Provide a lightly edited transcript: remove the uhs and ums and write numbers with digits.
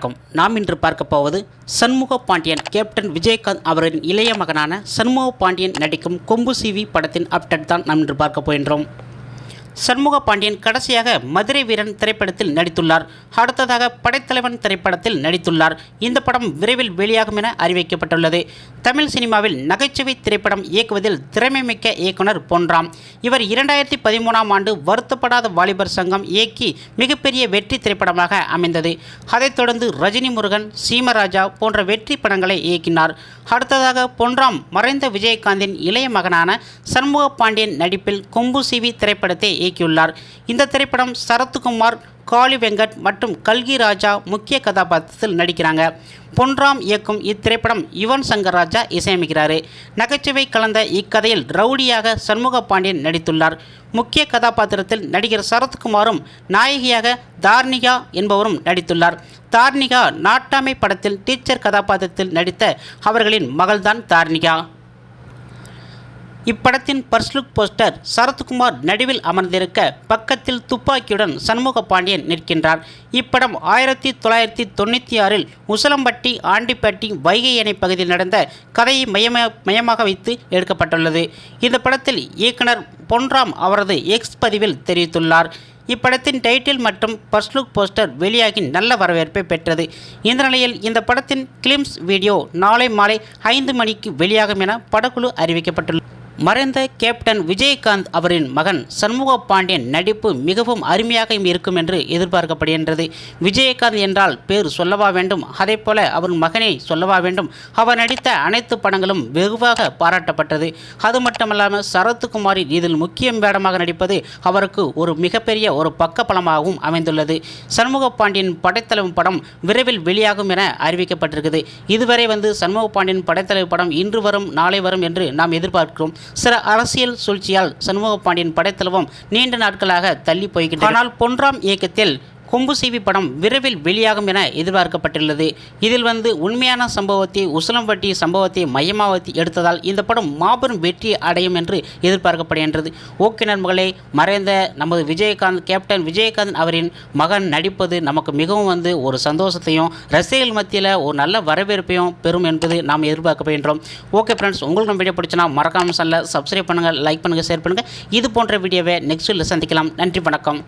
வணக்கம். நாம் இன்று பார்க்க போவது சண்முக பாண்டியன் கேப்டன் விஜயகாந்த் அவரின் இளைய மகனான சண்முக பாண்டியன் நடிக்கும் கொம்பு சிவி படத்தின் அப்டேட் தான் நாம் இன்று பார்க்க போகின்றோம். சண்முக பாண்டியன் கடைசியாக மதுரை வீரன் திரைப்படத்தில் நடித்துள்ளார். அடுத்ததாக படைத்தலைவன் திரைப்படத்தில் நடித்துள்ளார். இந்த படம் விரைவில் வெளியாகும் என அறிவிக்கப்பட்டுள்ளது. தமிழ் சினிமாவில் நகைச்சுவை திரைப்படம் இயக்குவதில் திறமைமிக்க இயக்குனர் பொன்ராம். இவர் 2013ஆம் ஆண்டு வருத்தப்படாத வாலிபர் சங்கம் இயக்கி மிகப்பெரிய வெற்றி திரைப்படமாக அமைந்தது. அதைத் தொடர்ந்து ரஜினி முருகன், சீமராஜா போன்ற வெற்றி படங்களை இயக்கினார். அடுத்ததாக பொன்ராம் மறைந்த விஜயகாந்தின் இளைய மகனான சண்முக பாண்டியன் நடிப்பில் கொம்பு சிவி திரைப்படத்தை இயக்கியுள்ளார். இந்த திரைப்படம் சரத்குமார், காளி வெங்கட் மற்றும் கல்கி ராஜா முக்கிய கதாபாத்திரத்தில் நடிக்கிறாங்க. பொன்ராம் இயக்கும் இத்திரைப்படம் யுவன் சங்கர் ராஜா இசையமைக்கிறார். நகைச்சுவை கலந்த இக்கதையில் ரவுடியாக சண்முக பாண்டியன் நடித்துள்ளார். முக்கிய கதாபாத்திரத்தில் நடிகர் சரத்குமாரும் நாயகியாக தார்னிகா என்பவரும் நடித்துள்ளார். தார்னிகா நாட்டாமை படத்தில் டீச்சர் கதாபாத்திரத்தில் நடித்த அவர்களின் மகள்தான் தார்னிகா. இப்படத்தின் ஃபர்ஸ்ட் லுக் போஸ்டர் சரத்குமார் நடுவில் அமர்ந்திருக்க பக்கத்தில் துப்பாக்கியுடன் சண்முக பாண்டியன் நிற்கின்றார். இப்படம் 1996இல் உசிலம்பட்டி, ஆண்டிப்பட்டி, வைகை அணை பகுதியில் நடந்த கதையை மையமாக வைத்து எடுக்கப்பட்டுள்ளது. இந்த படத்தில் இயக்குனர் பொன்ராம் அவரது எக்ஸ் பதிவில் தெரிவித்துள்ளார். இப்படத்தின் டைட்டில் மற்றும் ஃபர்ஸ்ட் லுக் போஸ்டர் வெளியாகி நல்ல வரவேற்பை பெற்றது. இந்த நிலையில் இந்த படத்தின் கிளிம்ஸ் வீடியோ நாளை மாலை 5 மணிக்கு வெளியாகும் என படக்குழு அறிவிக்கப்பட்டுள்ளது. மறைந்த கேப்டன் விஜயகாந்த் அவரின் மகன் சண்முக பாண்டியன் நடிப்பு மிகவும் அருமையாக இருக்கும் என்று எதிர்பார்க்கப்படுகின்றது. விஜயகாந்த் என்றால் பேர் சொல்லவா வேண்டும், அதே போல அவர் மகனை சொல்லவா வேண்டும். அவர் நடித்த அனைத்து படங்களும் வெகுவாக பாராட்டப்பட்டது. அது மட்டுமல்லாமல் சரத்குமாரின் இதில் முக்கிய வேடமாக நடிப்பது அவருக்கு ஒரு மிகப்பெரிய ஒரு பக்கபலமாகவும் அமைந்துள்ளது. சண்முக பாண்டியன் படைத்தலைவன் படம் விரைவில் வெளியாகும் என அறிவிக்கப்பட்டிருக்குது. இதுவரை சண்முக பாண்டியன் படைத்தலைவன் படம் இன்று வரும், நாளை வரும் என்று நாம் எதிர்பார்க்கிறோம். சில அரசியல் சூழ்ச்சியால் சண்முக பாண்டியன் படைத்தலைவம் நீண்ட நாட்களாக தள்ளி போய்கின்றன. ஆனால் பொன்ராம் இயக்கத்தில் கொம்பு சிவி படம் விரைவில் வெளியாகும் என எதிர்பார்க்கப்பட்டுள்ளது. இதில் உண்மையான சம்பவத்தை, உசிலம்பட்டி சம்பவத்தை மையமாக எடுத்ததால் இந்த படம் மாபெரும் வெற்றி அடையும் என்று எதிர்பார்க்கப்படுகின்றது. ஓகே நண்பர்களே, மறைந்த நமது விஜயகாந்த் கேப்டன் விஜயகாந்த் அவரின் மகன் நடிப்பது நமக்கு மிகவும் ஒரு சந்தோஷத்தையும் ரசிகர்கள் மத்தியில் ஒரு நல்ல வரவேற்பையும் பெறும் என்பது நாம் எதிர்பார்க்கப்படுகின்றோம். ஓகே ஃப்ரெண்ட்ஸ், உங்களுக்கு வீடியோ பிடிச்சினா மறக்காமல் சேனலை சப்ஸ்கிரைப் பண்ணுங்கள், லைக் பண்ணுங்கள், ஷேர் பண்ணுங்கள். இது போன்ற வீடியோவை நெக்ஸ்ட் வீடியோவில் சந்திக்கலாம். நன்றி, வணக்கம்.